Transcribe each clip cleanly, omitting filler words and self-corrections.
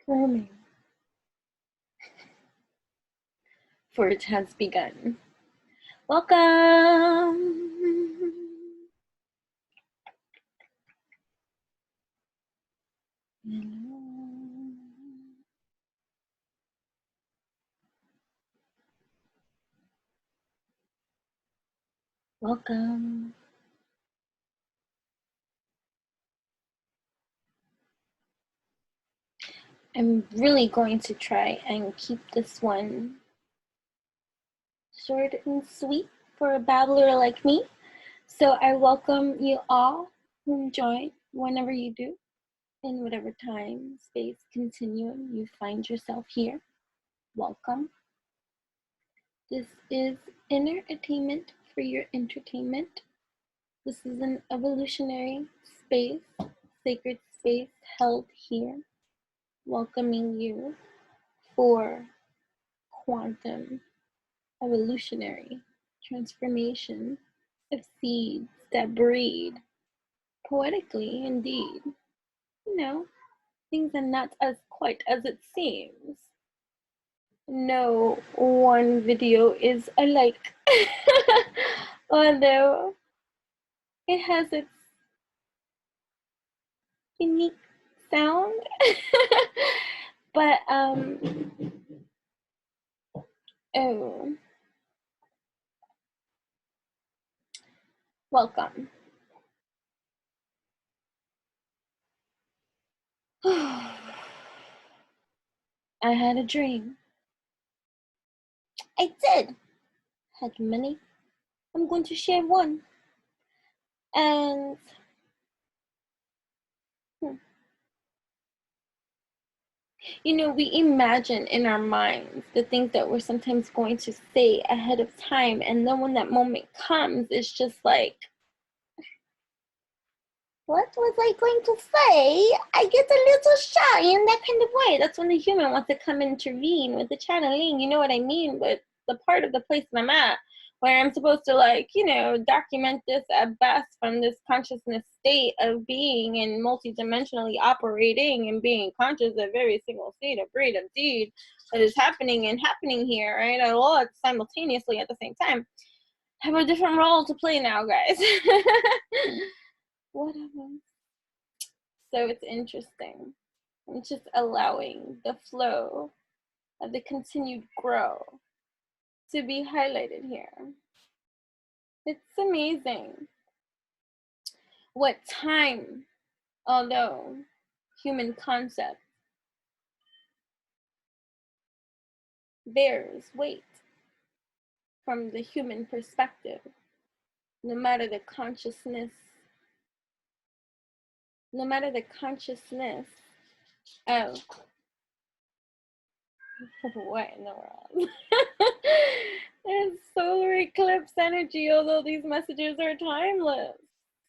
affirming, for it has begun. Welcome. Hello. Welcome. I'm really going to try and keep this one short and sweet for a babbler like me. So I welcome you all who join whenever you do, in whatever time, space, continuum you find yourself here. Welcome. This is inner attainment for your entertainment. This is an evolutionary space, sacred space held here, welcoming you for quantum evolutionary transformation of seeds that breed poetically indeed. You know, things are not as quite as it seems. No one video is alike, although it has its unique sound. But oh, welcome. I had a dream. I did. Had many. I'm going to share one. And you know, we imagine in our minds the things that we're sometimes going to say ahead of time, and then when that moment comes, it's just like, what was I going to say? I get a little shy in that kind of way. That's when the human wants to come and intervene with the channeling, you know what I mean? But the part of the place that I'm at, where I'm supposed to, like, you know, document this at best from this consciousness state of being and multidimensionally operating and being conscious of every single state of breed of deed that is happening here, right? A lot simultaneously at the same time. I have a different role to play now, guys. Whatever. So it's interesting. I'm just allowing the flow of the continued grow to be highlighted here. It's amazing what time, although human concept, bears weight from the human perspective, no matter the consciousness, of what in the world? It's solar eclipse energy, although these messages are timeless.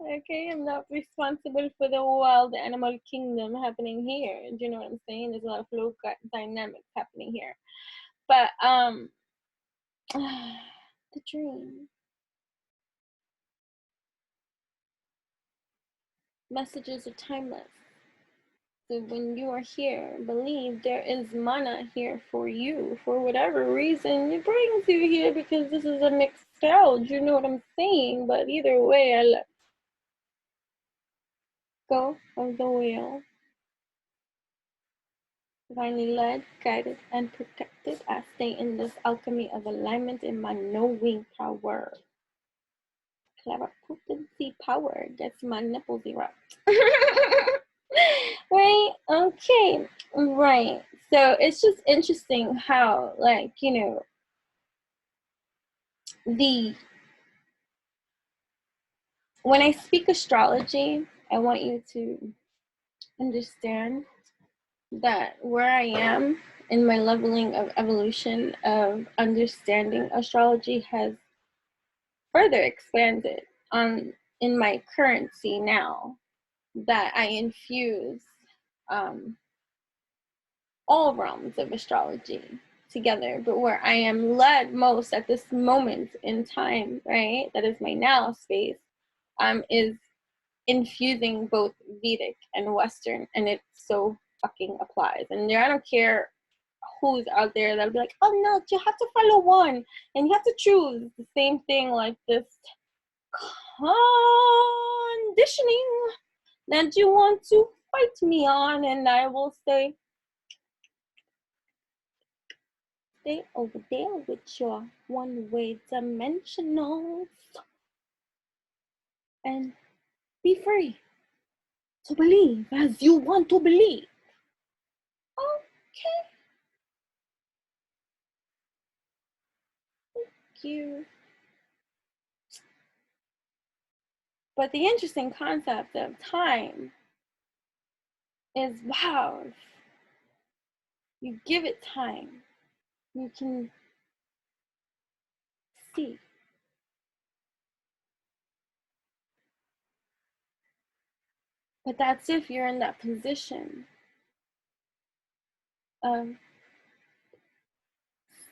Okay, I'm not responsible for the wild animal kingdom happening here. Do you know what I'm saying? There's a lot of flow dynamics happening here. But the dream. Messages are timeless. So when you are here, believe there is MANNA here for you, for whatever reason it brings you here, because this is a mixed out. You know what I'm saying? But either way, I let go of the wheel. Divinely led, guided, and protected, I stay in this alchemy of alignment in my knowing power. Claripotency power gets my nipples erupt. Right? Okay. Right. So it's just interesting how, like, you know, when I speak astrology, I want you to understand that where I am in my leveling of evolution of understanding astrology has further expanded in my currency now that I infuse all realms of astrology together. But where I am led most at this moment in time, right, that is my now space, is infusing both Vedic and Western, and it's so fucking applies. And I don't care who's out there that'll be like, oh no, you have to follow one and you have to choose. It's the same thing, like this conditioning that you want to fight me on, and I will say, stay over there with your one-way dimensionals and be free to believe as you want to believe. Okay. Thank you. But the interesting concept of time is, wow, if you give it time, you can see. But that's if you're in that position of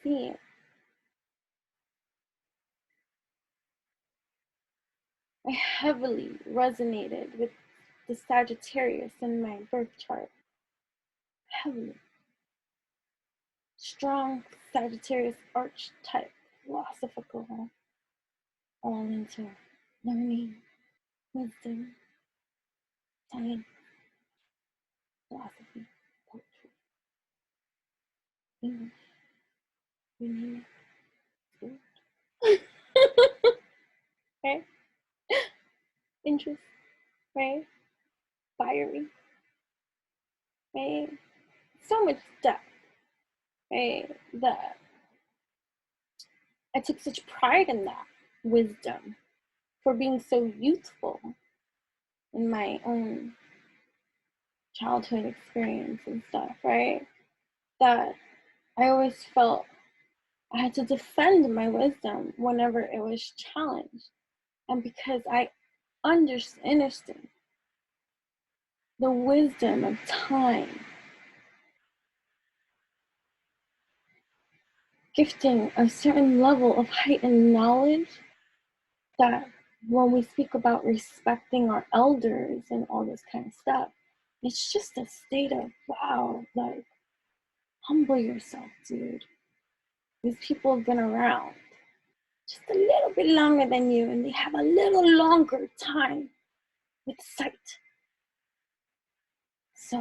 seeing. I heavily resonated with the Sagittarius in my birth chart. Heavily. Strong Sagittarius archetype, philosophical, all into learning, wisdom, science, philosophy, poetry, English, you name it, spirit. Okay? Interest, right? Fiery, right? So much depth, right? That I took such pride in that wisdom for being so youthful in my own childhood experience and stuff, right? That I always felt I had to defend my wisdom whenever it was challenged. And because I understood the wisdom of time, gifting a certain level of heightened knowledge, that when we speak about respecting our elders and all this kind of stuff, it's just a state of, wow, like, humble yourself, dude. These people have been around just a little bit longer than you, and they have a little longer time with sight. So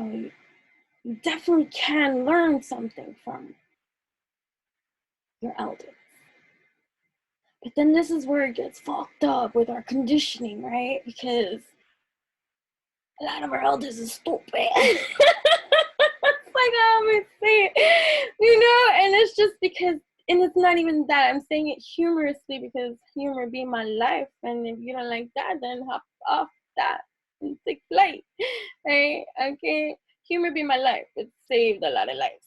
you definitely can learn something from your elders. But then this is where it gets fucked up with our conditioning, right? Because a lot of our elders are stupid. It's like I always say it, you know? And it's just because, and it's not even that. I'm saying it humorously because humor be my life. And if you don't like that, then hop off that and take flight, right? Okay? Humor be my life. It saved a lot of lives.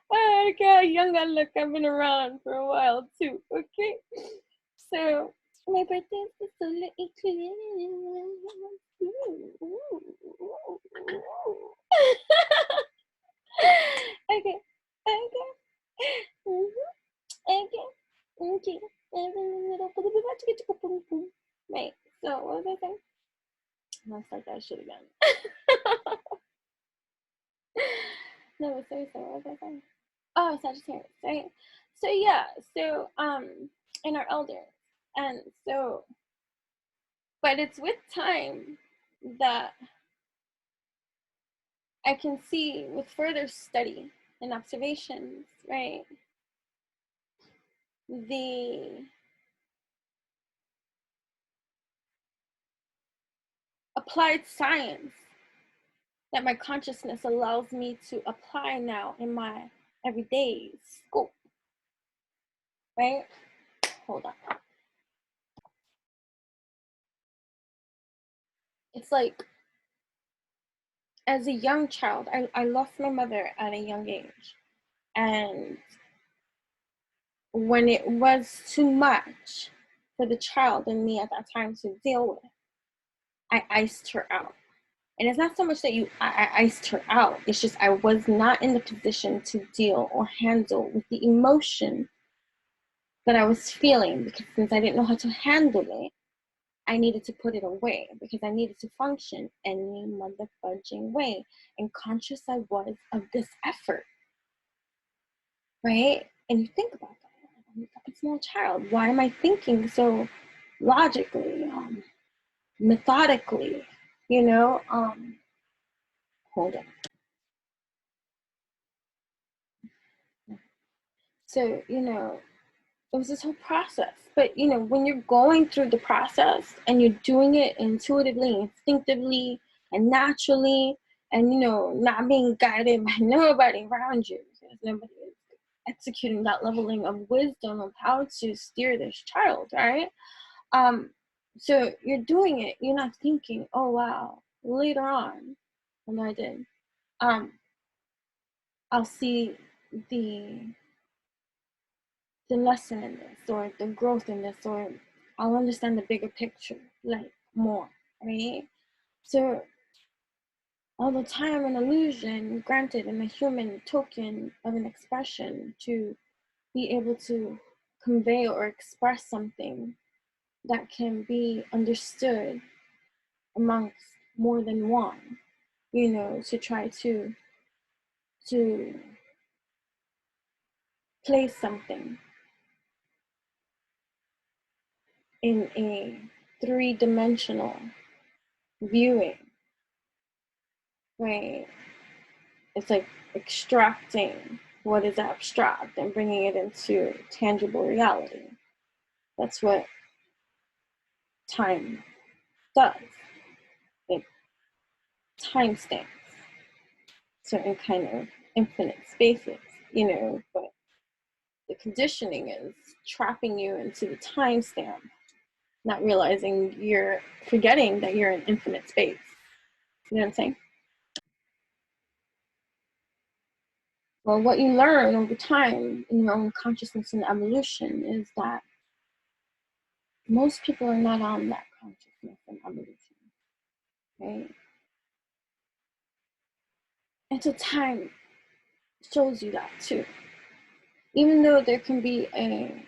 Oh, look how young I look. I've been around for a while too, okay? So, my birthday is the solar eclipse. Okay, okay. Okay. Right, so what was I saying? I'll start that shit again. No, seriously, what was I saying? Oh, Sagittarius, right? So yeah, so in our elders, and so, but it's with time that I can see with further study and observations, right? The applied science that my consciousness allows me to apply now in my everyday scope, right? Hold on. It's like, as a young child, I lost my mother at a young age. And when it was too much for the child and me at that time to deal with, I iced her out. And it's not so much that I iced her out. It's just I was not in the position to deal or handle with the emotion that I was feeling, because since I didn't know how to handle it, I needed to put it away because I needed to function any motherfudging way. And conscious I was of this effort, right? And you think about that. I'm a fucking small child. Why am I thinking so logically, methodically, you know? Hold on. So, you know, it was this whole process. But, you know, when you're going through the process and you're doing it intuitively, instinctively, and naturally, and, you know, not being guided by nobody around you, because nobody is executing that leveling of wisdom of how to steer this child, right? So you're doing it, you're not thinking, oh, wow, later on, and I did, I'll see the lesson in this, or the growth in this, or I'll understand the bigger picture, like, more, right? So all the time an illusion granted in a human token of an expression to be able to convey or express something that can be understood amongst more than one, you know, to try to place something in a three-dimensional viewing, right? It's like extracting what is abstract and bringing it into tangible reality. That's what time does. It timestamps certain kind of infinite spaces, you know, but the conditioning is trapping you into the timestamp, not realizing you're forgetting that you're in infinite space. You know what I'm saying? Well, what you learn over time in your own consciousness and evolution is that most people are not on that consciousness and evolution, right? And so time shows you that too. Even though there can be a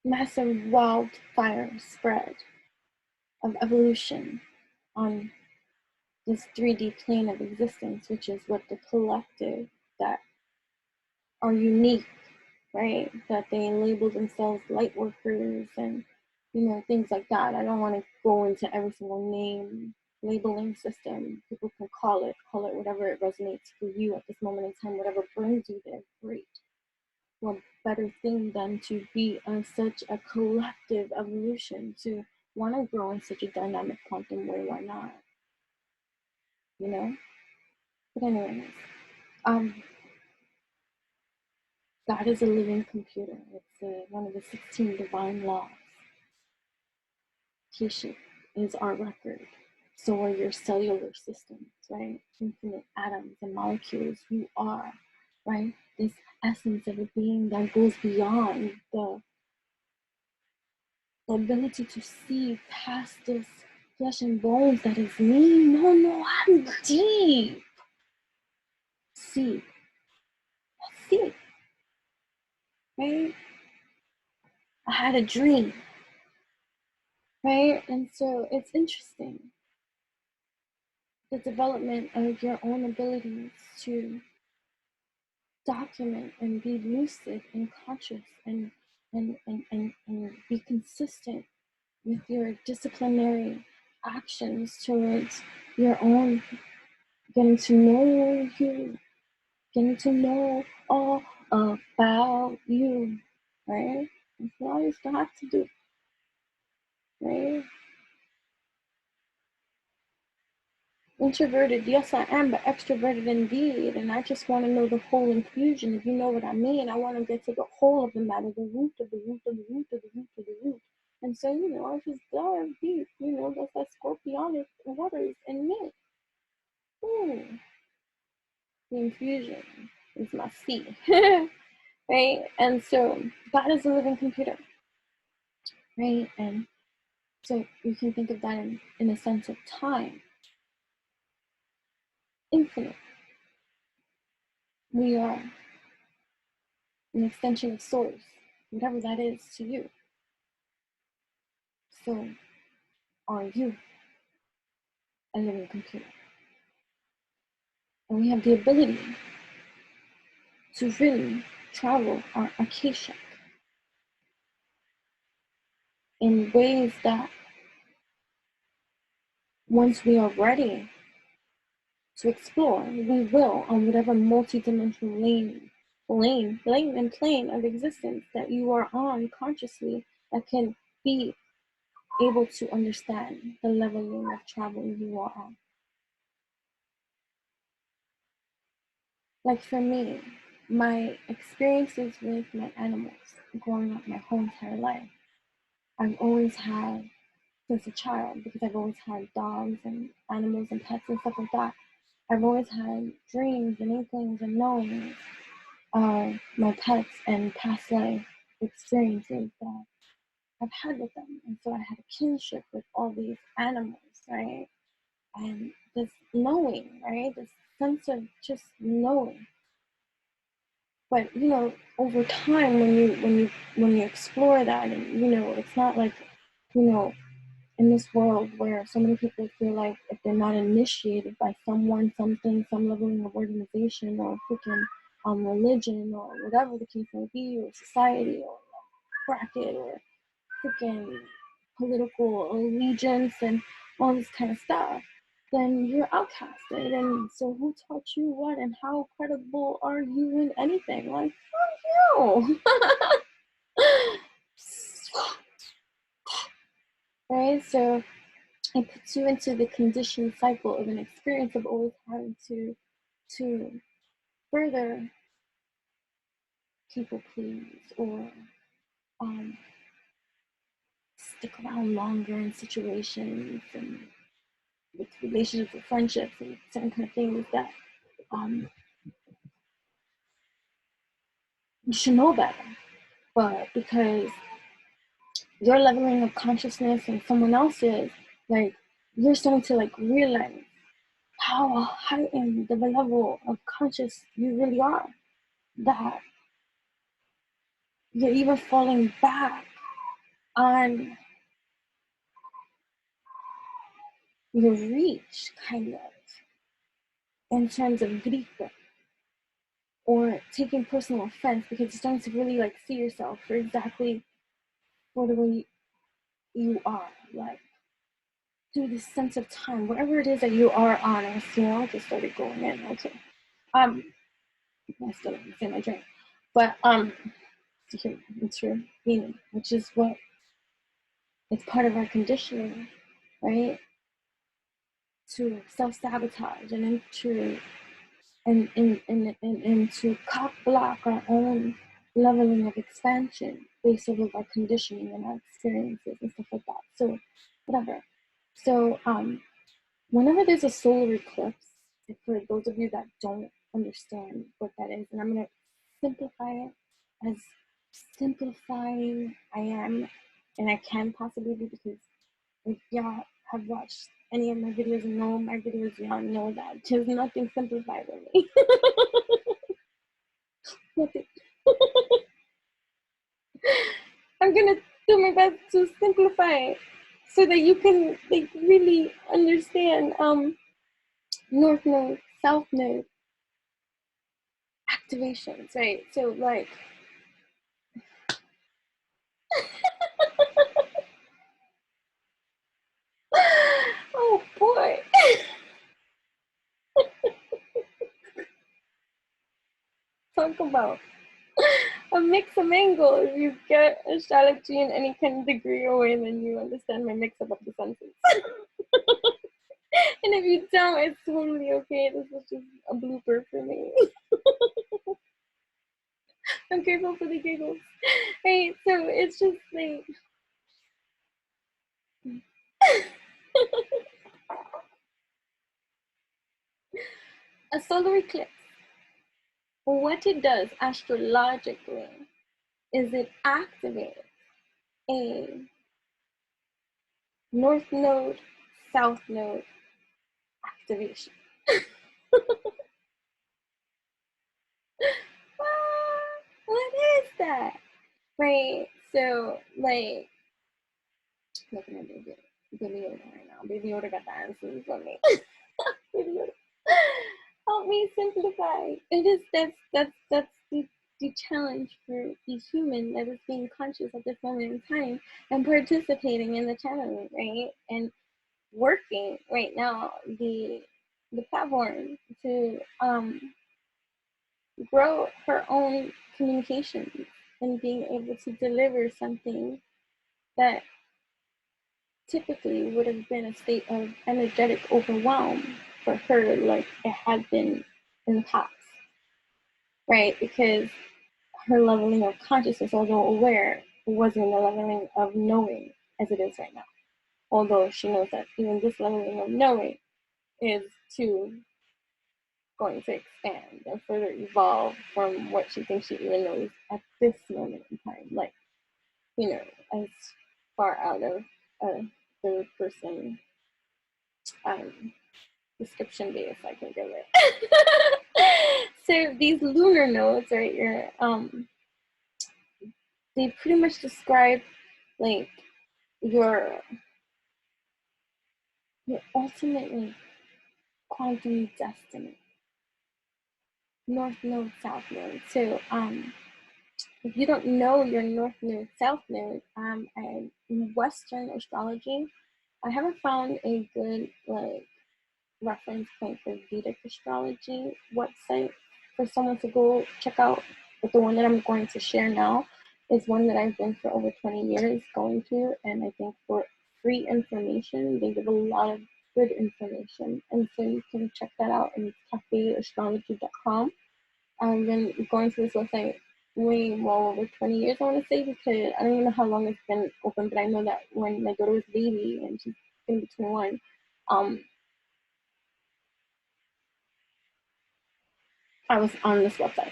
massive wildfire spread of evolution on this 3D plane of existence, which is what the collective that are unique, right? That they label themselves light workers and, you know, things like that. I don't want to go into every single name labeling system. People can call it whatever it resonates for you at this moment in time, whatever brings you there, great. What better thing than to be on such a collective evolution, to want to grow in such a dynamic quantum way? Why not? You know? But anyways, God is a living computer. It's one of the 16 divine laws. Tissue is our record. So are your cellular systems, right? Infinite atoms and molecules. You are, right? This essence of a being that goes beyond the ability to see past this flesh and bones that is me. No, I'm deep. See. See. Right? I had a dream. Right? And so it's interesting. The development of your own abilities to document and be lucid and conscious and be consistent with your disciplinary actions towards your own getting to know you, getting to know all about you, right? That's all you still have to do, right? Introverted, yes I am, but extroverted indeed. And I just want to know the whole infusion, if you know what I mean. I want to get to the whole of the matter, the root of the root of the root of the root of the root. And so, you know, I just dive deep, you know, that's that scorpionic waters in me. The infusion is my C, right? And so God is a living computer, right? And so you can think of that in a sense of time, infinite. We are an extension of source, whatever that is to you. So, are you a living computer? And we have the ability to really travel our Akashic in ways that, once we are ready to explore, we will, on whatever multidimensional lane and plane of existence that you are on consciously, that can be able to understand the leveling of travel you are on. Like for me, my experiences with my animals growing up my whole entire life, I've always had, since a child, because I've always had dogs and animals and pets and stuff like that, I've always had dreams and inklings and knowings of my pets and past life experiences that I've had with them. And so I had a kinship with all these animals, right? And this knowing, right? This sense of just knowing. But over time, when you explore that, and it's not like, in this world where so many people feel like if they're not initiated by someone, something, some leveling of organization or freaking religion or whatever the case may be, or society or bracket or freaking political allegiance and all this kind of stuff, then you're outcasted. And so who taught you what, and how credible are you in anything? Like, fuck you. Right? So it puts you into the conditioned cycle of an experience of always having to further people please, or stick around longer in situations and with relationships and friendships and certain kind of things that you should know better. But because your leveling of consciousness and someone else's, like, you're starting to like realize how heightened the level of conscious you really are, that you're even falling back on your reach, kind of, in terms of grief, or taking personal offense because you're starting to really like see yourself for exactly for the way you are, like through this sense of time, whatever it is that you are on. I just started going in. Okay, I still didn't say my drink, but it's your meaning, which is what it's part of our conditioning, right? To self-sabotage and to cock block our own leveling of expansion based off of our conditioning and our experiences and stuff like that. So whatever. So whenever there's a solar eclipse, for those of you that don't understand what that is, and I'm gonna simplify it as simplifying I am and I can possibly be, because if y'all have watched any of my videos and know my videos, y'all know that there's nothing simplified with me. Nothing. I'm gonna do my best to simplify it so that you can like really understand north node, south node activations, right? So like oh boy. Talk about a mix of mango. If you get astrology in any kind of degree or way, then you understand my mix up of the senses. And if you don't, it's totally okay. This is just a blooper for me. I'm grateful for the giggles. Right, so it's just like a solar eclipse. What it does astrologically is it activates a north node, south node activation. What is that? Right, so like Looking at Baby Yoda right now. Baby Yoda got the answers for me. Baby Yoda. Help me simplify. It is that's the challenge for the human that is being conscious at this moment in time and participating in the channeling, right? And working right now the platform to grow her own communications and being able to deliver something that typically would have been a state of energetic overwhelm for her, like it had been in the past, right? Because her leveling of consciousness, although aware, wasn't the leveling of knowing as it is right now. Although she knows that even this leveling of knowing is going to expand and further evolve from what she thinks she even knows at this moment in time. Like, you know, as far out of a third person description base I can give it. So these lunar nodes, right, they pretty much describe like your ultimately quantum destiny. North node, south node. So if you don't know your north node, south node, in Western astrology, I haven't found a good like reference point for Vedic astrology website for someone to go check out. But the one that I'm going to share now is one that I've been for over 20 years going to, and I think for free information, they give a lot of good information, and so you can check that out in cafeastrology.com. I've been going to this website way well over 20 years, I want to say, because I don't even know how long it's been open, but I know that when my daughter was a baby and she's going to be 21, I was on this website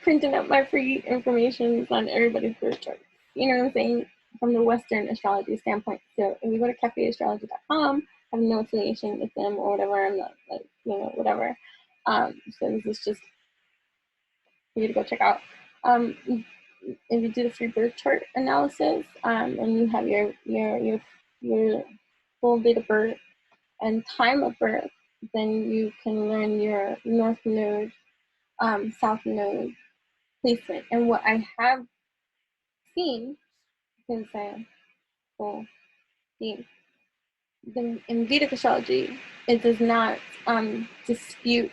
printing up my free information on everybody's birth chart. You know what I'm saying? From the Western astrology standpoint. So if you go to cafeastrology.com, I have no affiliation with them or whatever. I'm not like, you know, whatever. So this is just for you to go check out. If you do the free birth chart analysis, and you have your full date of birth and time of birth, then you can learn your north node, south node placement. And what I have seen, because well, in Vedic astrology, it does not dispute.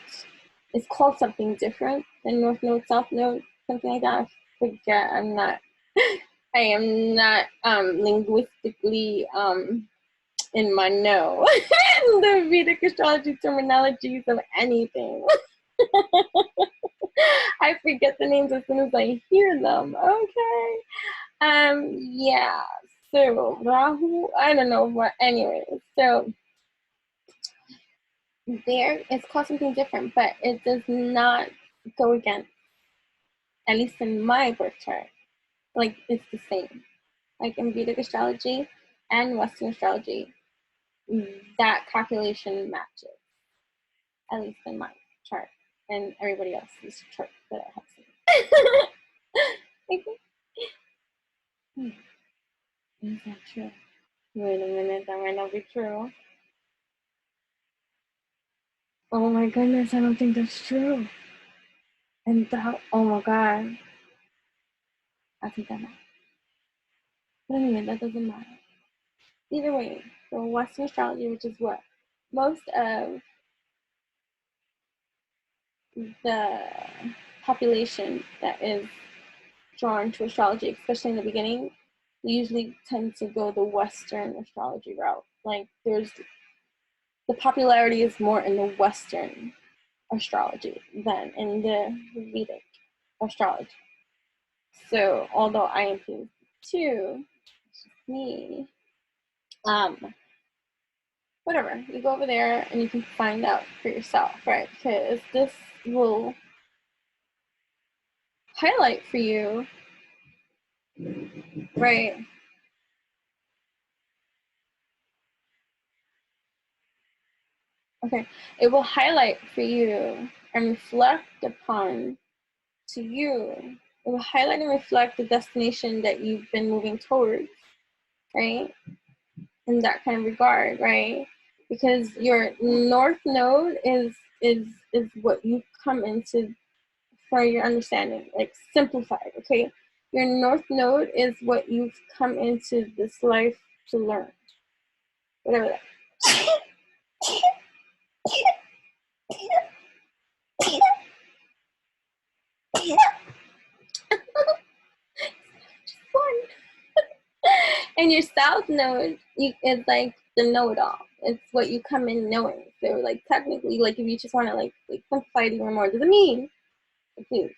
It's called something different than north node, south node, something like that. I forget. I am not linguistically in my know the Vedic astrology terminologies of anything. I forget the names as soon as I hear them. Okay. Yeah. So Rahu, I don't know, but anyway, so there it's called something different, but it does not go against, at least in my birth chart. Like it's the same. Like in Vedic astrology and Western astrology, that calculation matches, at least in my chart and everybody else's chart that I have seen. Okay. Is that true? Wait a minute, that might not be true. Oh my goodness, I don't think that's true. And that, oh my god. I think that matters. But anyway, that doesn't matter. Either way, so Western astrology, which is what most of the population that is drawn to astrology, especially in the beginning, they usually tend to go the Western astrology route. Like there's the popularity is more in the Western astrology than in the Vedic astrology. So although I am too, me, whatever, you go over there and you can find out for yourself, right? Because this will highlight for you, right? Okay, it will highlight for you and reflect upon to you It will highlight and reflect the destination that you've been moving towards, right? In that kind of regard, right? Because your north node is what you come into for your understanding, like simplified, okay? Your north node is what you've come into this life to learn. Whatever that. And your south node is like the know-it-all. It's what you come in knowing. So like technically, like if you just want to like simplify it even more, doesn't mean, please.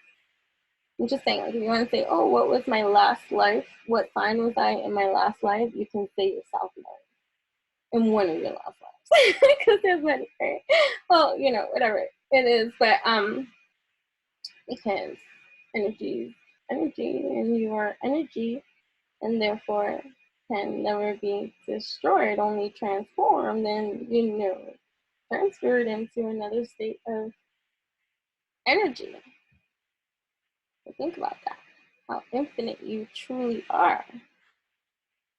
I'm just saying, like if you want to say, oh, what was my last life? What sign was I in my last life? You can say your south node in one of your last lives. Because there's many, right? Well, you know, whatever it is, but because energy and your energy, and therefore can never be destroyed, only transformed and, you know, transferred into another state of energy. So think about that, how infinite you truly are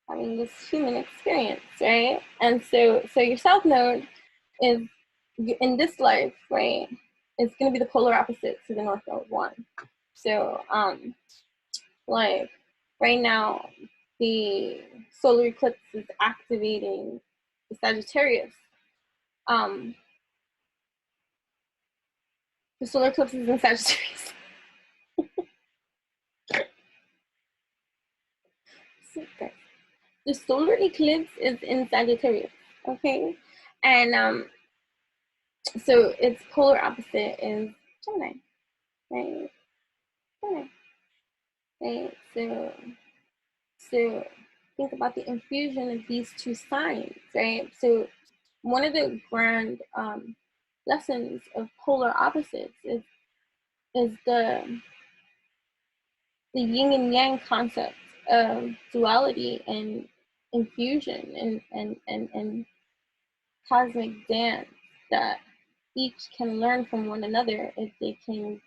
having this human experience, right? And so your south node is in this life, right? It's going to be the polar opposite to the north node one. So like right now the solar eclipse is activating the Sagittarius. The solar eclipse is in Sagittarius. Okay. The solar eclipse is in Sagittarius, okay? And so its polar opposite is Gemini, right? Gemini, right? So think about the infusion of these two signs, right? So one of the grand lessons of polar opposites is the yin and yang concept of duality and infusion and cosmic dance that each can learn from one another if they can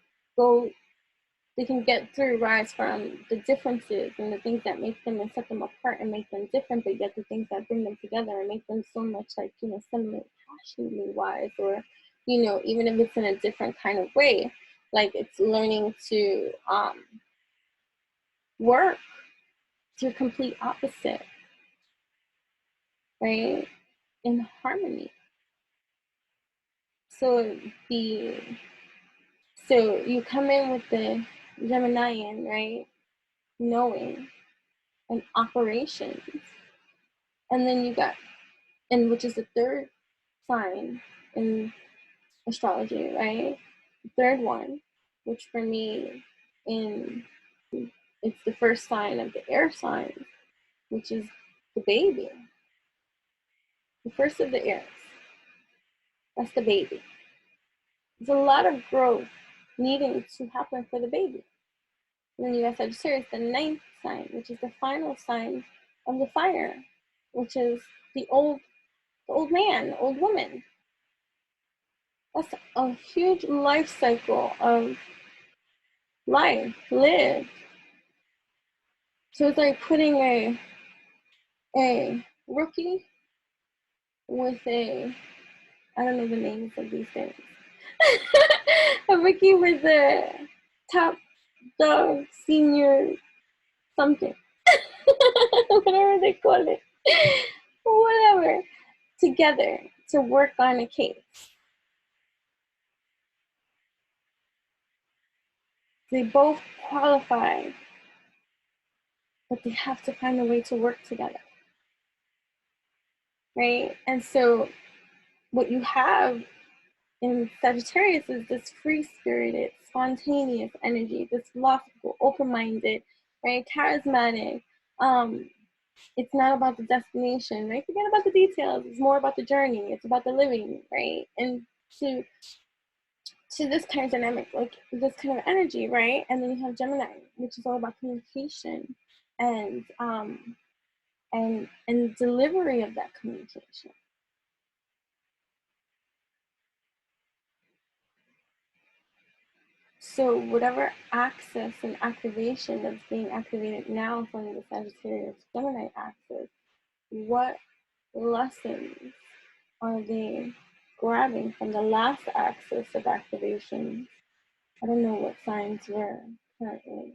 rise from the differences and the things that make them and set them apart and make them different, but yet the things that bring them together and make them so much like, you know, similar passionately wise, or, you know, even if it's in a different kind of way, like it's learning to work to complete opposite, right? In harmony. So you come in with the Geminian, right? Knowing and operations. And then you got, and which is the third sign in astrology, right? The third one, which for me it's the first sign of the air signs, which is the baby. The first of the airs. That's the baby. There's a lot of growth needing to happen for the baby. And then you got Sagittarius, the ninth sign, which is the final sign of the fire, which is the old man, the old woman. That's a huge life cycle of life lived. So it's like putting a rookie with I don't know the names of these things. A rookie with a top dog senior something. Whatever they call it. Whatever. Together to work on a case. They both qualify, but they have to find a way to work together. Right? And so what you have in Sagittarius is this free-spirited, spontaneous energy, this philosophical, open-minded, right? Charismatic. It's not about the destination, right? Forget about the details. It's more about the journey. It's about the living, right? And to this kind of dynamic, like this kind of energy, right? And then you have Gemini, which is all about communication and delivery of that communication. So whatever access and activation that's being activated now from the Sagittarius Gemini axis, what lessons are they grabbing from the last axis of activation? I don't know what signs were currently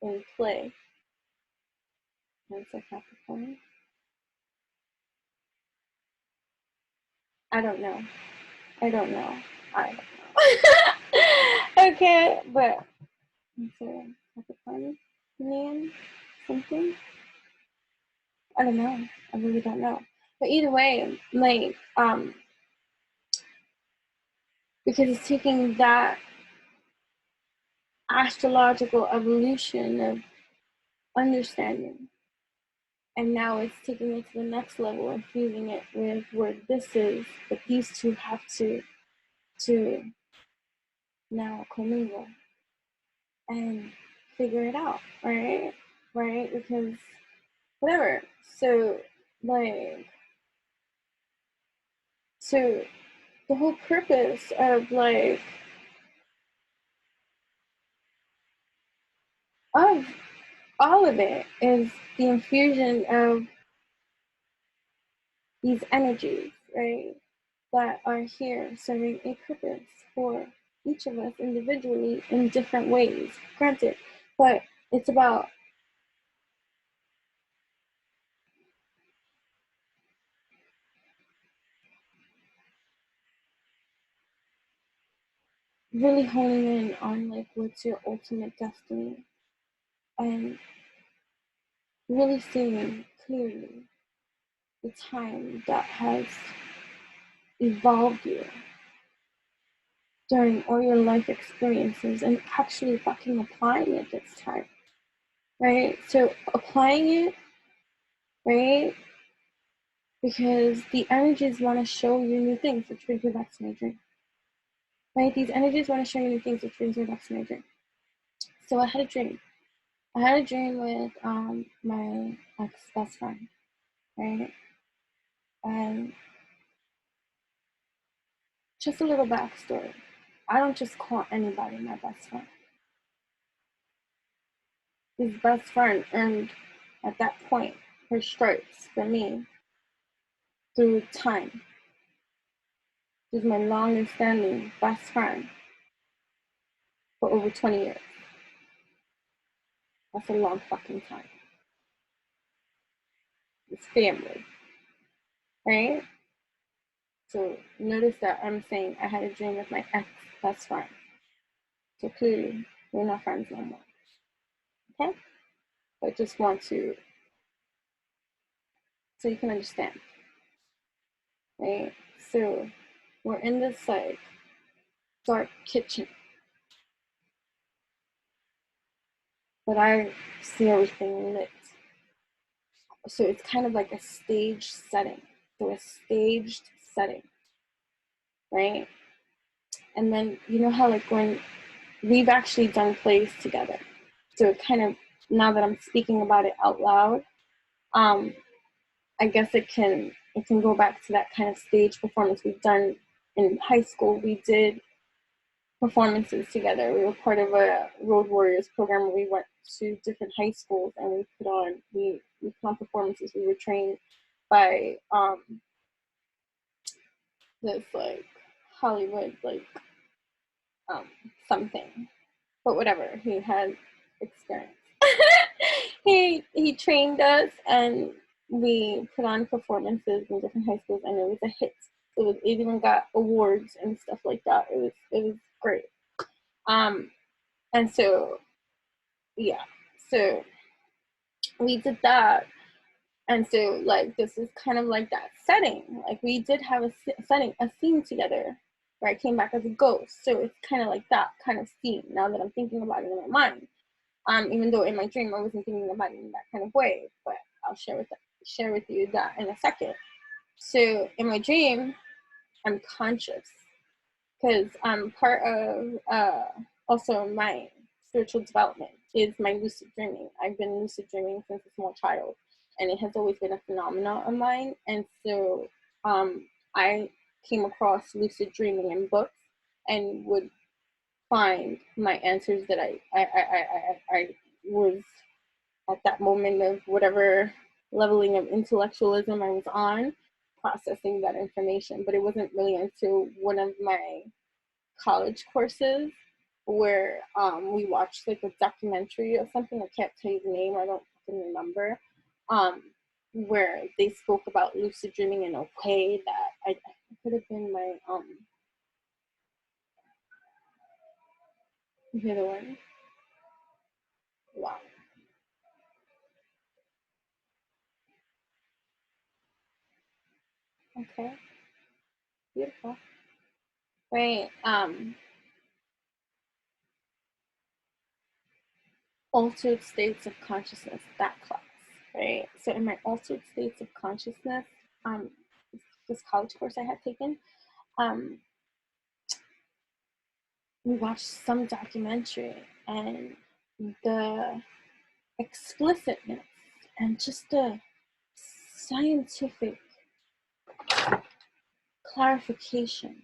in play. Cancer, Capricorn. I don't know. I don't know. Okay, but Cancer, Capricorn, man, something. I don't know. I really don't know. But either way, like, because it's taking that astrological evolution of understanding, and now it's taking it to the next level and fusing it with where this is, but these two have to now commingle and figure it out, right? Right? Because whatever. So, like, so the whole purpose of like of all of it is the infusion of these energies, right, that are here serving a purpose for each of us individually in different ways, granted, but it's about really honing in on like what's your ultimate destiny and really seeing clearly the time that has evolved you during all your life experiences and actually fucking applying it this time, right? So applying it, right? Because the energies want to show you new things, which brings me back to my dream, right? These energies want to show you new things, which brings me back to my dream. So I had a dream. I had a dream with my ex-best friend, right? And just a little backstory. I don't just call anybody my best friend. His best friend earned, at that point, her stripes for me through time. She's my longest standing best friend for over 20 years. That's a long fucking time. It's family, right? So notice that I'm saying I had a dream with my ex-best friend. So clearly, we're not friends no more, okay? But I just want to, so you can understand, right? So we're in this like dark kitchen, but I see everything lit. So it's kind of like a stage setting. So a staged setting, right? And then you know how like when we've actually done plays together. So it kind of, now that I'm speaking about it out loud, I guess it can go back to that kind of stage performance we've done in high school. We did performances together. We were part of a Road Warriors program where we went to different high schools and we put on performances. We were trained by this like Hollywood like something, but whatever, he had experience. he trained us and we put on performances in different high schools and it was a hit. It even got awards and stuff like that. It was great. And so yeah, so we did that. And so like this is kind of like that setting. Like we did have a scene together where I came back as a ghost. So it's kind of like that kind of scene now that I'm thinking about it in my mind. Even though in my dream I wasn't thinking about it in that kind of way, but I'll share with you that in a second. So in my dream, I'm conscious because part of also my spiritual development is my lucid dreaming. I've been lucid dreaming since a small child, and it has always been a phenomenon of mine. And so I came across lucid dreaming in books and would find my answers that I was at that moment of whatever leveling of intellectualism I was on, processing that information. But it wasn't really until one of my college courses where we watched like a documentary or something. I can't tell you the name, I don't fucking remember. Where they spoke about lucid dreaming in a way that I could have been my you hear the one? Wow. Okay. Beautiful. Right. Altered states of consciousness, that class, right? So in my altered states of consciousness, um, this college course I had taken, we watched some documentary, and the explicitness and just the scientific clarification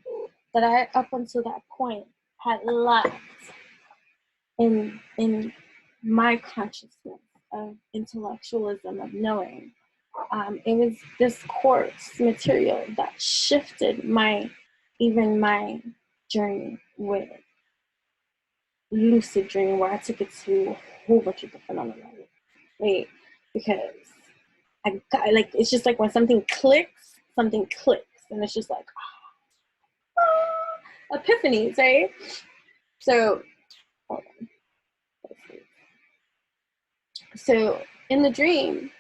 that I, up until that point, had lacked in my consciousness of intellectualism, of knowing. It was this course material that shifted even my journey with lucid dreaming, where I took it to a whole bunch of different other levels, right? Because I got, like, it's just like when something clicks, and it's just like, epiphanies, right? So, hold on. So in the dream,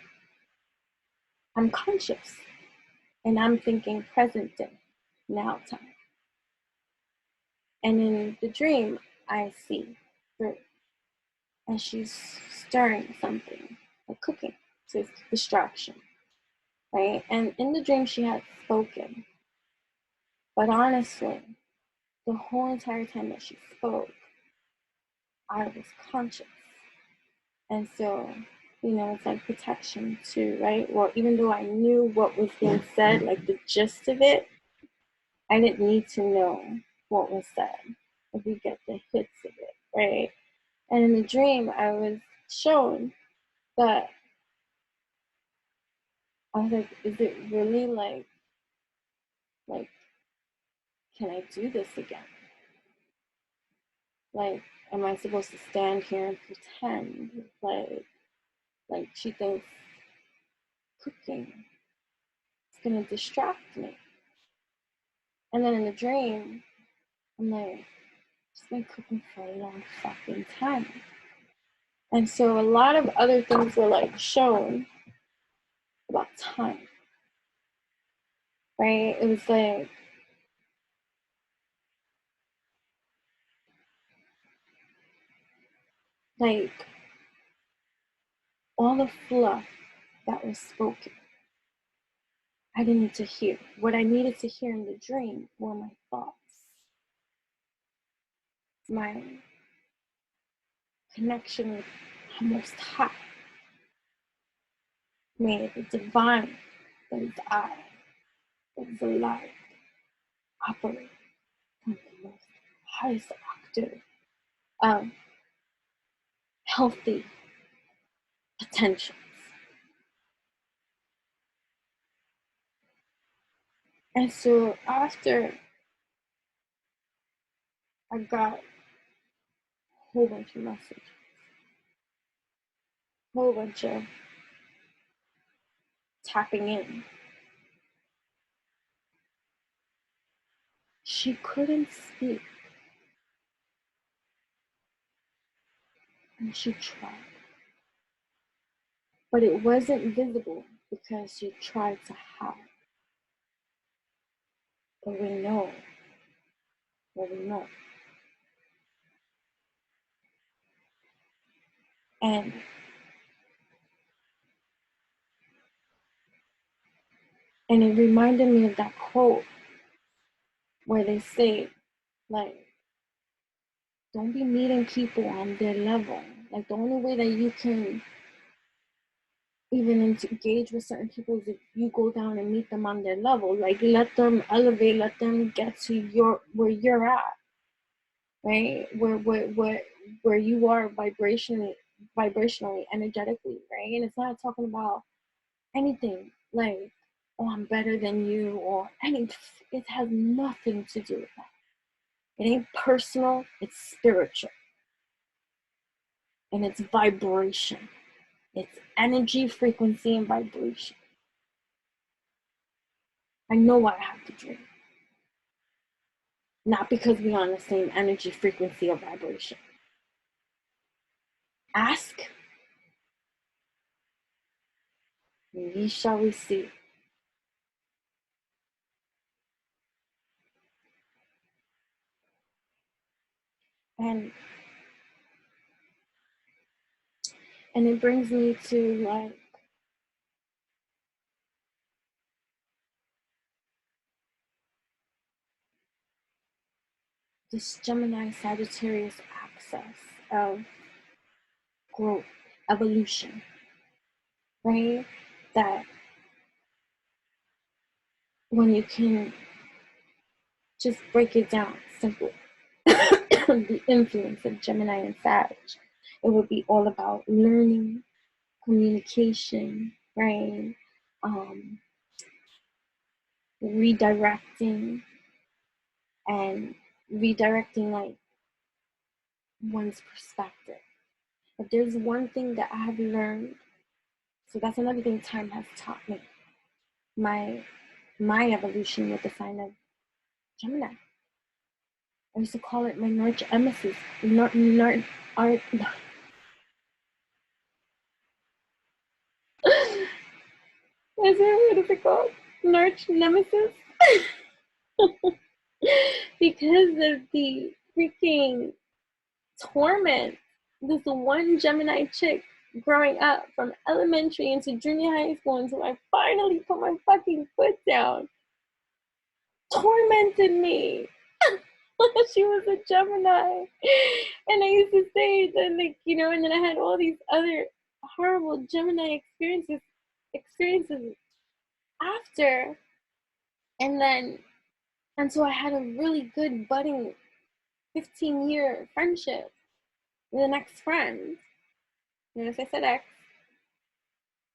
I'm conscious and I'm thinking present day, now time. And in the dream, I see her, and she's stirring something, like cooking, so it's distraction, right? And in the dream, she had spoken, but honestly, the whole entire time that she spoke, I was conscious. And so, it's like protection too, right? Well, even though I knew what was being said, like the gist of it, I didn't need to know what was said if we get the hits of it, right? And in the dream, I was shown that I was like, is it really like, can I do this again? Like, am I supposed to stand here and pretend like she thinks cooking is gonna distract me? And then in the dream, I'm like, she's been cooking for a long fucking time. And so a lot of other things were like shown about time, right? It was like all the fluff that was spoken, I didn't need to hear. What I needed to hear in the dream were my thoughts, my connection with the Most High, may the divine that is I, that is alive, operate from the most highest octave of healthy potentials. And so after I got a whole bunch of messages, a whole bunch of tapping in, she couldn't speak, and she tried. But it wasn't visible because she tried to hide. But we know what we know. And it reminded me of that quote where they say, like, don't be meeting people on their level. Like, the only way that you can even engage with certain people is if you go down and meet them on their level. Like, let them elevate, let them get to where you're at. right? Where you are vibrationally, energetically, right? And it's not talking about anything like, oh, I'm better than you, or any. It has nothing to do with that. It ain't personal, it's spiritual. And it's vibration. It's energy, frequency, and vibration. I know why I have to dream. Not because we're on the same energy, frequency, or vibration. Ask, and ye shall receive. And it brings me to like this Gemini Sagittarius axis of growth, evolution, right? That when you can just break it down simply, the influence of Gemini and Sag, it would be all about learning, communication, right? Redirecting, and redirecting like one's perspective. If there's one thing that I have learned, so that's another thing time has taught me. My evolution with the sign of Gemini. I used to call it my North emesis. What is it called? North nemesis? Because of the freaking torment. This one Gemini chick growing up from elementary into junior high school until I finally put my fucking foot down tormented me. She was a Gemini. And I used to say that, like, you know, and then I had all these other horrible Gemini experiences after. And so I had a really good budding 15-year friendship with an ex-friend. Notice I said ex,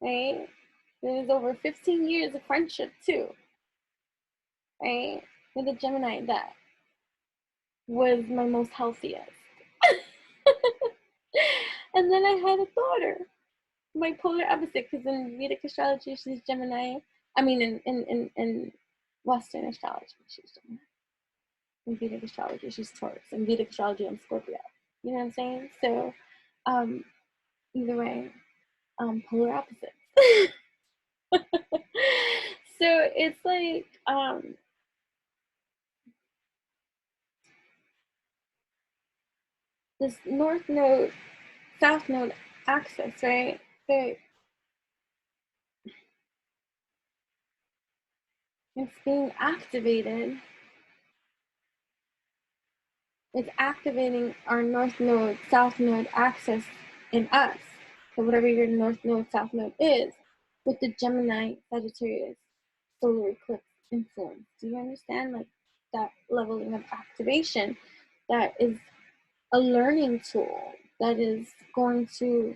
right? It was over 15 years of friendship too, right? With a Gemini that was my most healthiest. And then I had a daughter, my polar opposite, because in Vedic astrology she's Gemini. I mean, in Western astrology she's Gemini. In Vedic astrology she's Taurus. In Vedic astrology I'm Scorpio. You know what I'm saying? So, either way, polar opposites. So it's like this north node, south node axis, right? So it's being activated. It's activating our north node, south node axis in us. So whatever your north node, south node is, with the Gemini, Sagittarius, solar eclipse influence. Do you understand? Like that leveling of activation that is a learning tool that is going to,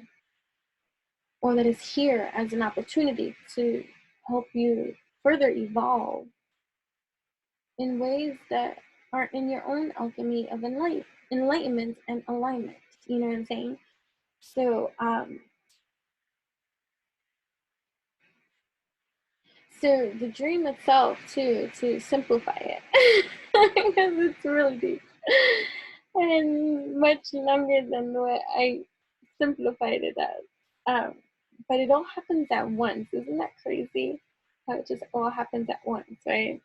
or that is here as an opportunity to help you further evolve in ways that are in your own alchemy of enlightenment and alignment. You know what I'm saying? So, so the dream itself, too, to simplify it, because it's really deep and much longer than what I simplified it as. But it all happens at once. Isn't that crazy? How it just all happens at once, right?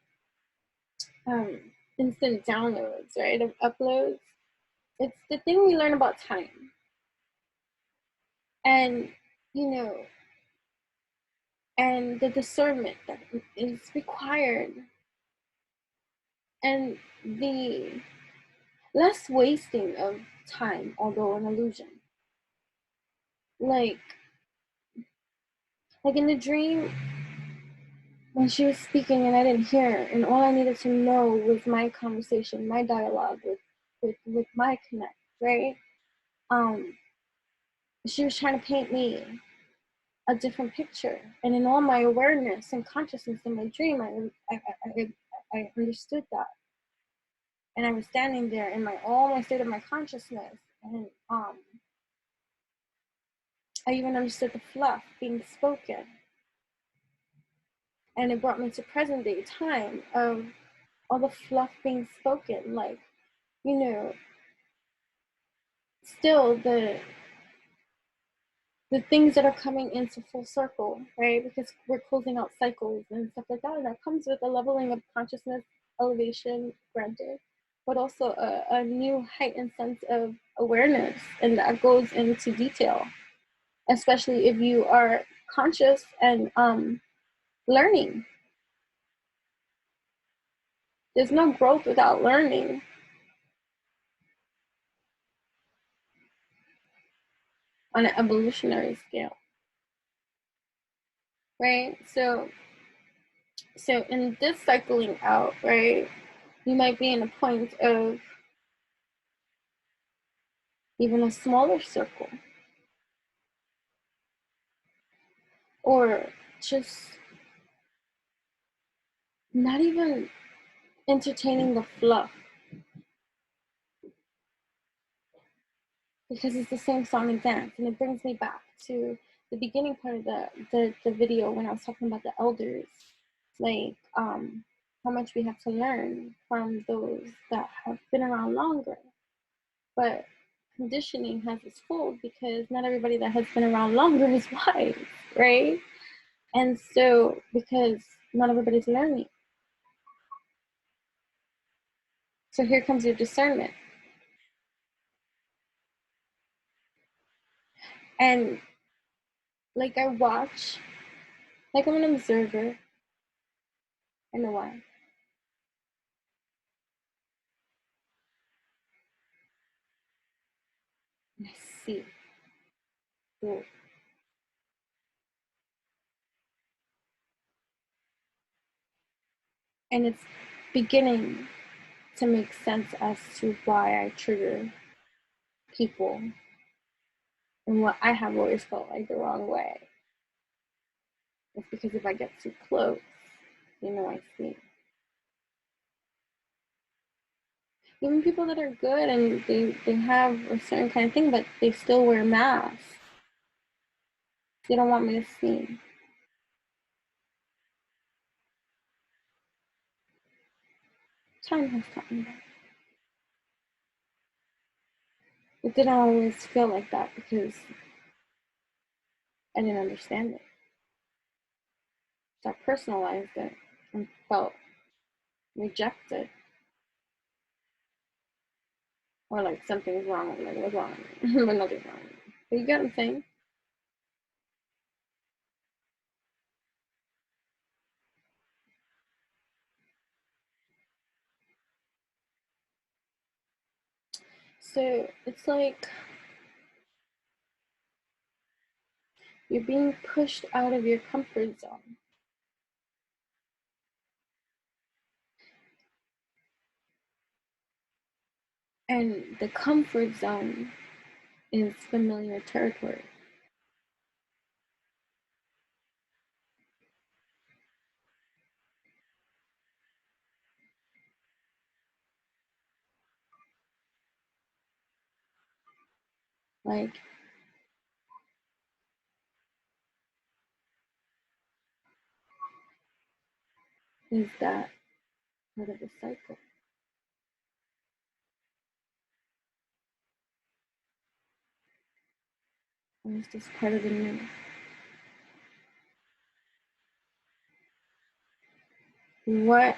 Instant downloads, right? Of uploads. It's the thing we learn about time. And, you know, and the discernment that is required, and the less wasting of time, although an illusion. Like in the dream, when she was speaking and I didn't hear, and all I needed to know was my conversation, my dialogue with with my connect, right? She was trying to paint me a different picture, and in all my awareness and consciousness in my dream, I understood that, and I was standing there in all my state of my consciousness, and I even understood the fluff being spoken, and it brought me to present day time of all the fluff being spoken, like, you know, still the things that are coming into full circle, right? Because we're closing out cycles and stuff like that, and that comes with a leveling of consciousness, elevation, granted, but also a new heightened sense of awareness, and that goes into detail, especially if you are conscious and learning. There's no growth without learning. On an evolutionary scale, right? So in this cycling out, right, you might be in a point of even a smaller circle, or just not even entertaining the fluff, because it's the same song and dance. And it brings me back to the beginning part of the video when I was talking about the elders, like how much we have to learn from those that have been around longer. But conditioning has its fault, because not everybody that has been around longer is wise, right? And so, because not everybody's learning. So here comes your discernment. And like I watch, like I'm an observer. I know why. And I see. Cool. And it's beginning to make sense as to why I trigger people and what I have always felt like the wrong way. It's because if I get too close, you know, I see. Even people that are good and they have a certain kind of thing, but they still wear masks. They don't want me to see. Time has taught me that. It didn't always feel like that because I didn't understand it. So I personalized it and felt rejected. Or like something's wrong, like what's wrong with me? But nothing's wrong with me. But you get what I'm saying? So it's like you're being pushed out of your comfort zone. And the comfort zone is familiar territory. Like, is that part of the cycle? Or is this part of the new? What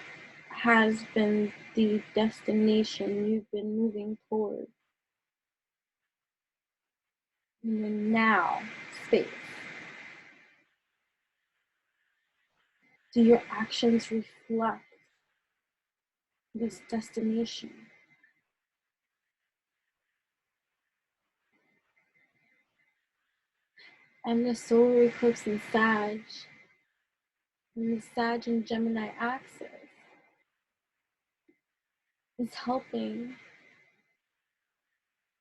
has been the destination you've been moving toward in the now space? Do your actions reflect this destination? And the solar eclipse in Sag, and the Sag and Gemini axis is helping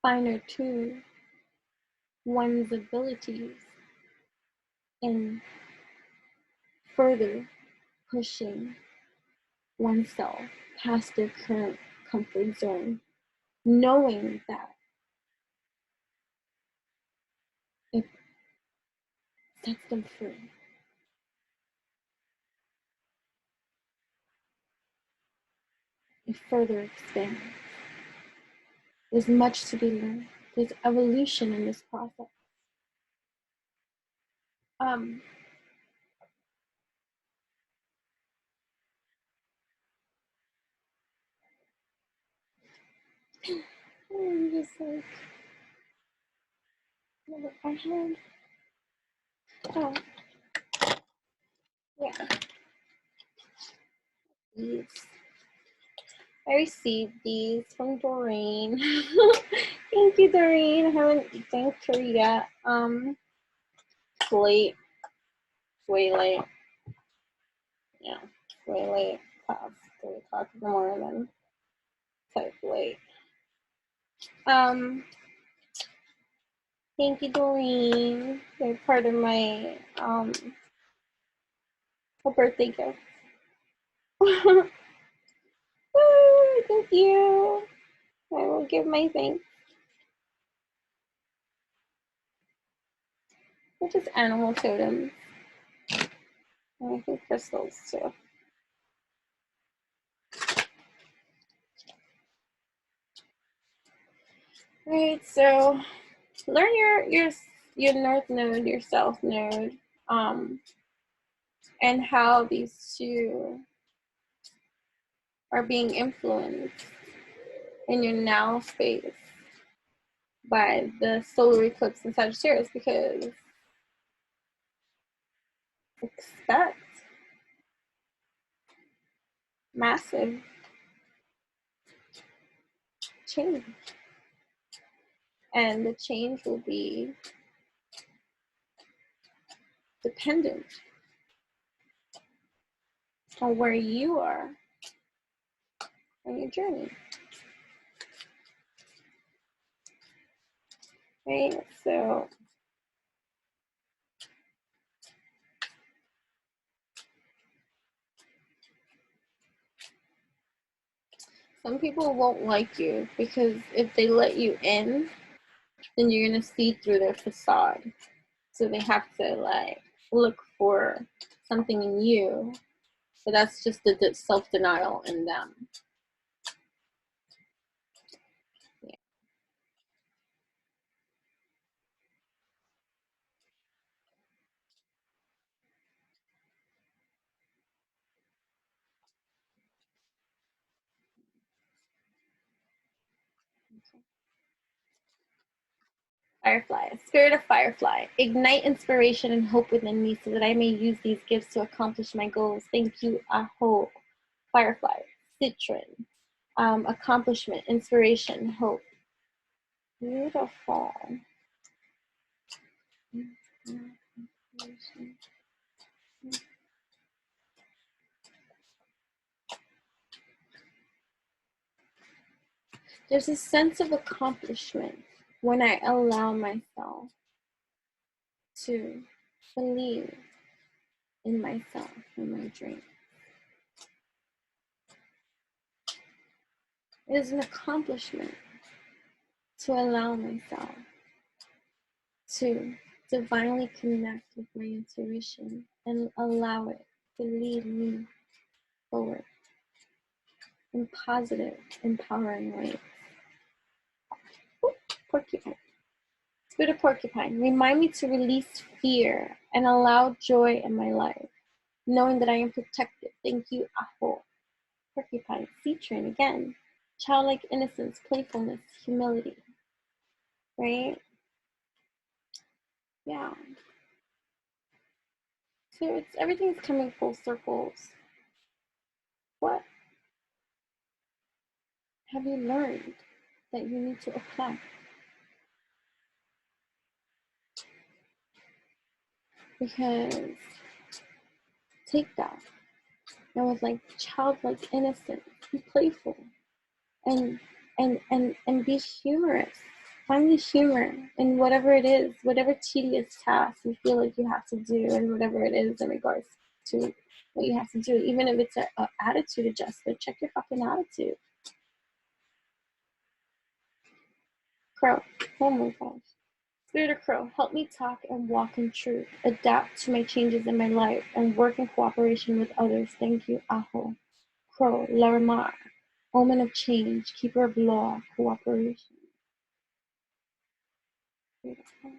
finer tune one's abilities in further pushing oneself past their current comfort zone, knowing that it sets them free. It further expands. There's much to be learned. There's evolution in this process. I'm just like, I had, oh, yeah, these. I received these from Doreen. Thank you, Doreen. I haven't thanked her yet. It's late. It's way late. Yeah, it's way late. Class, 3 o'clock in the morning. Type late. Thank you, Doreen. They're part of my a birthday gift. Thank you. I will give my thanks. They're just animal totems. And I think crystals too. Right, so learn your north node, your south node, and how these two are being influenced in your now space by the solar eclipse in Sagittarius, because expect massive change. And the change will be dependent on where you are on your journey. Right? So some people won't like you because if they let you in, then you're gonna see through their facade. So they have to like look for something in you, but that's just the self-denial in them. Yeah. Okay. Firefly, spirit of firefly, ignite inspiration and hope within me so that I may use these gifts to accomplish my goals. Thank you, Aho. Firefly, citrine, accomplishment, inspiration, hope. Beautiful. There's a sense of accomplishment when I allow myself to believe in myself and my dream. It is an accomplishment to allow myself to divinely connect with my intuition and allow it to lead me forward in positive, empowering ways. Ooh, porcupine. Spirit of porcupine, remind me to release fear and allow joy in my life, knowing that I am protected. Thank you, Aho. Porcupine, citrine, again, childlike innocence, playfulness, humility, right? Yeah. So everything's coming full circles. What have you learned that you need to apply? Because take that and with like childlike innocence, be playful and be humorous. Find the humor in whatever it is, whatever tedious task you feel like you have to do, and whatever it is in regards to what you have to do. Even if it's an attitude adjustment, check your fucking attitude. Crow. Oh my gosh. Spirit of Crow, help me talk and walk in truth, adapt to my changes in my life, and work in cooperation with others. Thank you, Aho. Crow, Larimar, omen of change, keeper of law, cooperation. Beautiful.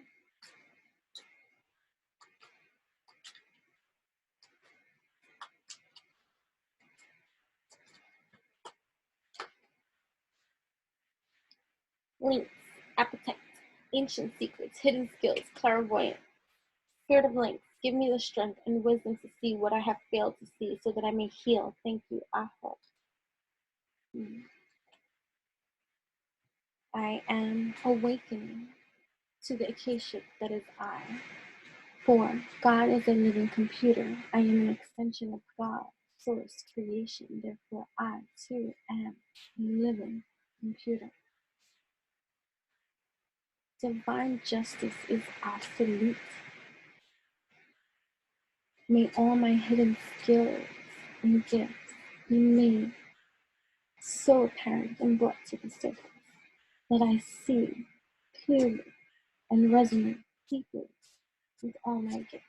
Lynx, apatite, ancient secrets, hidden skills, clairvoyance. Spirit of Lynx, give me the strength and wisdom to see what I have failed to see so that I may heal. Thank you, Aho. I am awakening to the Akashic that is I. For God is a living computer. I am an extension of God, source, creation. Therefore, I too am a living computer. Divine justice is absolute. May all my hidden skills and gifts be made so apparent and brought to the surface that I see clearly and resonate deeply with all my gifts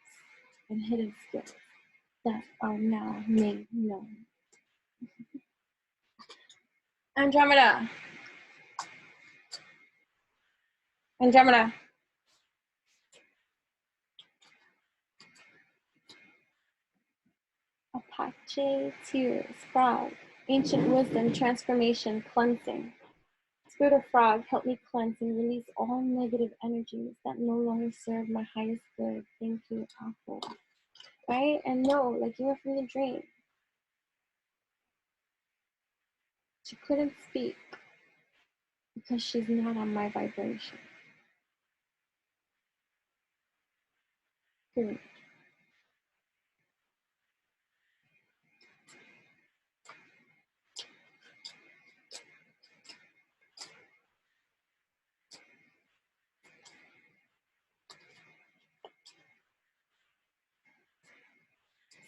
and hidden skills that are now made known. Andromeda. Andromeda. apacheTears, frog, ancient wisdom, transformation, cleansing. Spirit of frog, help me cleanse and release all negative energies that no longer serve my highest good. Thank you, Apple. Right? And no, like you were from the dream. She couldn't speak because she's not on my vibration. Period.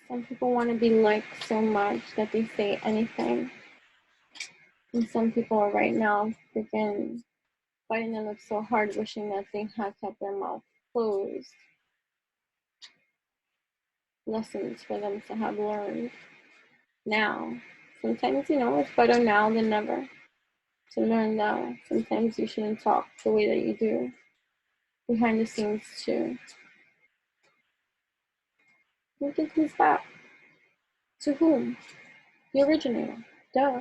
Some people want to be liked so much that they say anything. And some people are right now freaking fighting them up so hard, wishing that they had kept their mouth closed. Lessons for them to have learned now. Sometimes, it's better now than never to learn that sometimes you shouldn't talk the way that you do behind the scenes too. Who think who's back? To whom? The originator. Duh.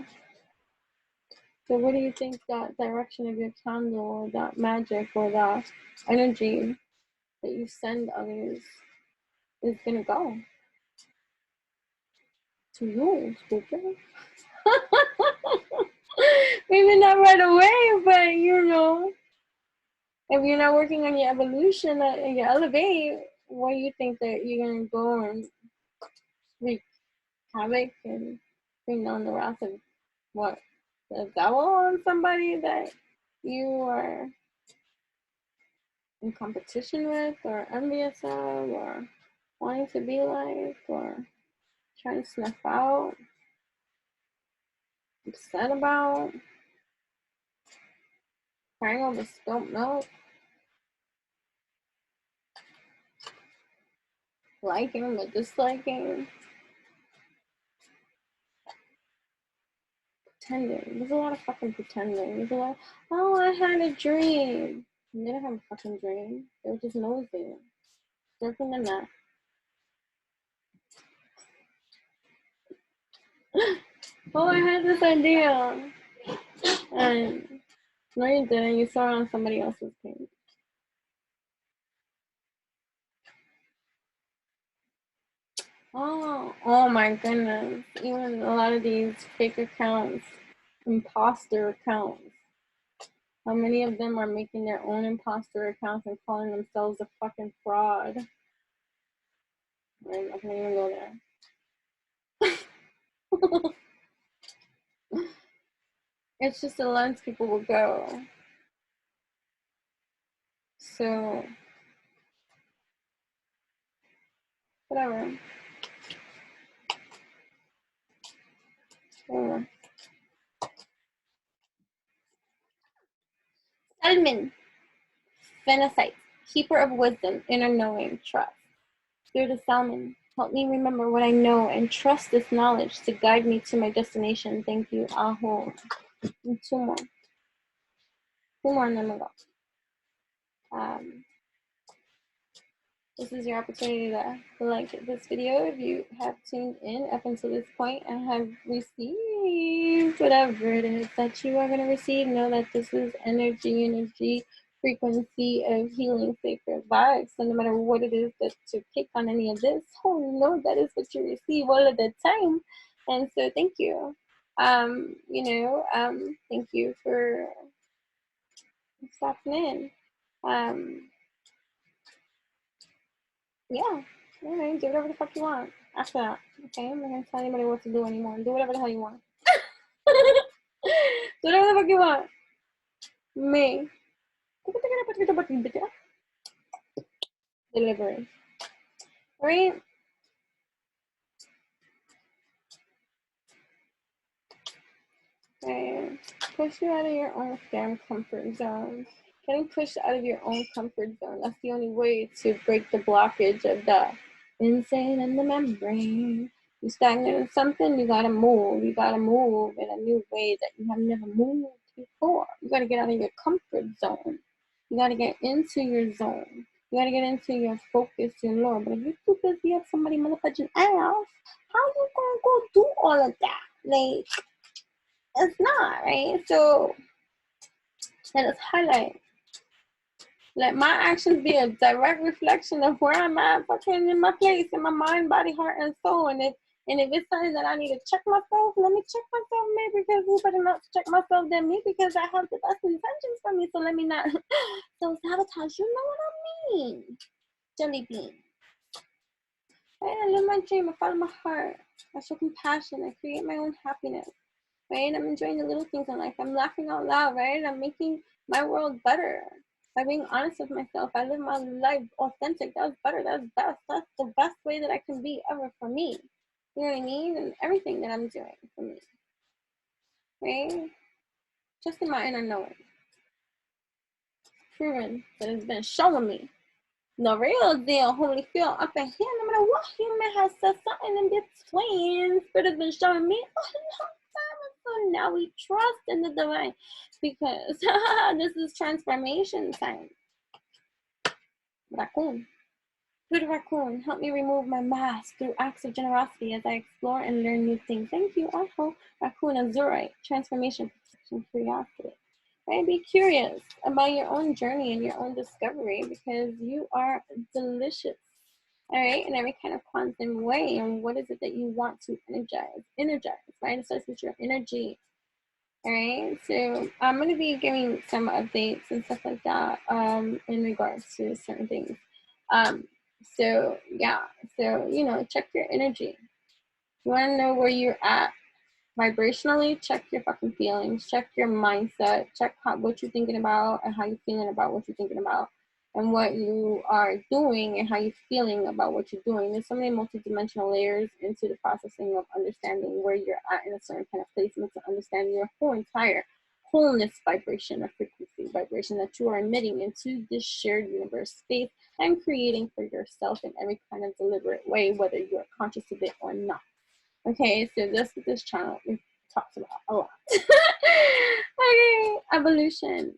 So what do you think that direction of your candle or that magic or that energy that you send others is gonna go? To you, stupid. Maybe not right away, but if you're not working on your evolution and your elevate, why do you think that you're gonna go and wreak havoc and bring down the wrath of what? The devil on somebody that you are in competition with or envious of or wanting to be like or trying to snuff out, upset about, crying over spilt milk, liking but disliking, pretending. There's a lot of fucking pretending. There's a lot, oh, I had a dream. You didn't have a fucking dream. They were just nosy. Different than that. Oh, I had this idea. And no, you didn't. You saw it on somebody else's page. Oh my goodness. Even a lot of these fake accounts, imposter accounts. How many of them are making their own imposter accounts and calling themselves a fucking fraud? I'm not gonna even go there. It's just a lens people will go. So, whatever. Salmon, Phenocite, keeper of wisdom, inner knowing, trust. Spirit of Salmon, help me remember what I know and trust this knowledge to guide me to my destination. Thank you, Aho. And two more. And then we'll go. This is your opportunity to like this video if you have tuned in up until this point and have received whatever it is that you are going to receive. Know that this is energy, frequency of healing, sacred vibes. So no matter what it is that you pick on any of this, know that is what you receive all of the time. And so thank you. Thank you for stopping in. Yeah, all right, do whatever the fuck you want after that. Okay, I'm not gonna tell anybody what to do anymore. Do whatever the hell you want. Do whatever the fuck you want. Me. Delivery. Right? Okay. Push you out of your own damn comfort zone. Getting pushed out of your own comfort zone. That's the only way to break the blockage of the insane in the membrane. You stagnant in something, you gotta move. You gotta move in a new way that you have never moved before. You gotta get out of your comfort zone. You gotta get into your zone. You gotta get into your focus, your Lord. But if you're too busy up somebody motherfucking ass, how you gonna go do all of that? Like, it's not, right? So let us highlight. Let my actions be a direct reflection of where I'm at, fucking in my place, in my mind, body, heart, and soul. And if it's something that I need to check myself, let me check myself, maybe, because who better not check myself than me, because I have the best intentions for me. So let me not sabotage. You know what I mean? Jelly bean. Right? I live my dream. I follow my heart. I show compassion. I create my own happiness. Right? I'm enjoying the little things in life. I'm laughing out loud. Right? I'm making my world better. By being honest with myself, I live my life authentic. That's better. That's best. That's the best way that I can be ever for me. You know what I mean? And everything that I'm doing for me. Right? Just in my inner knowing. Proven that it's been showing me the real deal. Holy feel up in here. No matter what human has said something in between. Spirit has been showing me a long time. So now we trust in the divine. Because this is transformation time. Raccoon. Good raccoon, help me remove my mask through acts of generosity as I explore and learn new things. Thank you, Aho. Raccoon, Azurite, transformation, protection, curiosity. Right? Be curious about your own journey and your own discovery because you are delicious. All right, in every kind of quantum way. And what is it that you want to energize, right? It starts with your energy. All right, so I'm going to be giving some updates and stuff like that in regards to certain things. So yeah, so check your energy. You want to know where you're at vibrationally? Check your fucking feelings. Check your mindset. Check what you're thinking about and how you're feeling about what you're thinking about, and what you are doing and how you're feeling about what you're doing. There's so many multidimensional layers into the processing of understanding where you're at in a certain kind of place, and to understand your whole entire wholeness vibration or frequency vibration that you are emitting into this shared universe space and creating for yourself in every kind of deliberate way, whether you're conscious of it or not. Okay, so that's what this channel talks about a lot. Okay, evolution.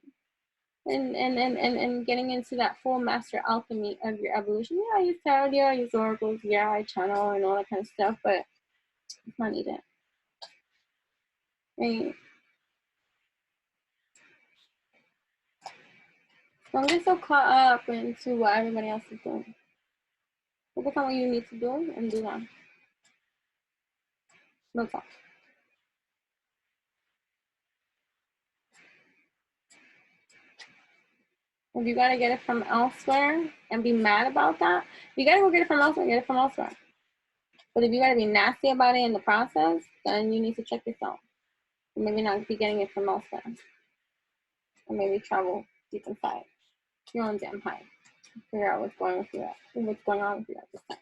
And getting into that full master alchemy of your evolution. Yeah, I use tarot, yeah, I use oracles, yeah, I channel and all that kind of stuff, but it's not needed. Right? Don't get so caught up into what everybody else is doing. Focus on what you need to do and do that. No talk. If you gotta get it from elsewhere and be mad about that, you gotta go get it from elsewhere, get it from elsewhere. But if you gotta be nasty about it in the process, then you need to check yourself. Maybe not be getting it from elsewhere. Or maybe travel deep inside. You're on damn high. Figure out what's going on with you at this time.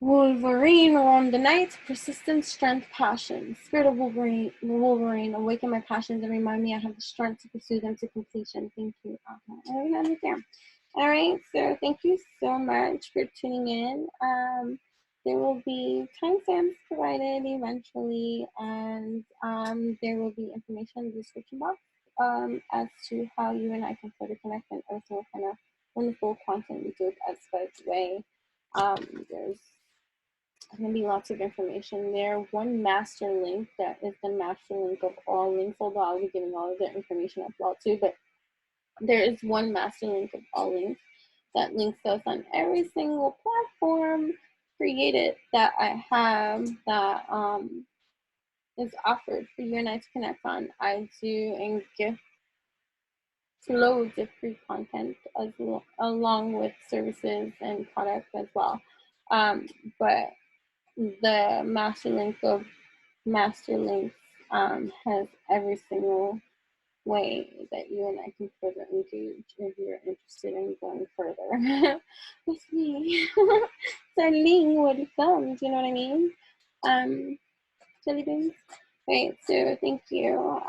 Wolverine, rhondite, persistence, strength, passion. Spirit of Wolverine, awaken my passions and remind me I have the strength to pursue them to completion. Thank you. Okay. All right, so thank you so much for tuning in. There will be timestamps provided eventually, and there will be information in the description box as to how you and I can further connect and also what kind of wonderful content we do with Exped's way. There's going to be lots of information there. One master link that is the master link of all links, although I'll be giving all of the information as well too, but there is one master link of all links that links us on every single platform created that I have that is offered for you and I to connect on. I do and gift loads of free content along with services and products as well. But the master link of master links has every single way that you and I can further engage if you're interested in going further with me. Darling, welcome. Do you know what I mean? Jelly beans. Right, so thank you.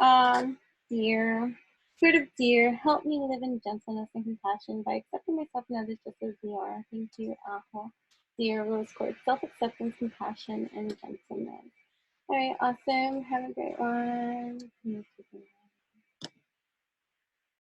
Dear, spirit of dear, help me live in gentleness and compassion by accepting myself and others just as we are. Thank you, Apple. Dear Rose Quartz, self-acceptance, compassion, and gentleness. All right, awesome. Have a great one.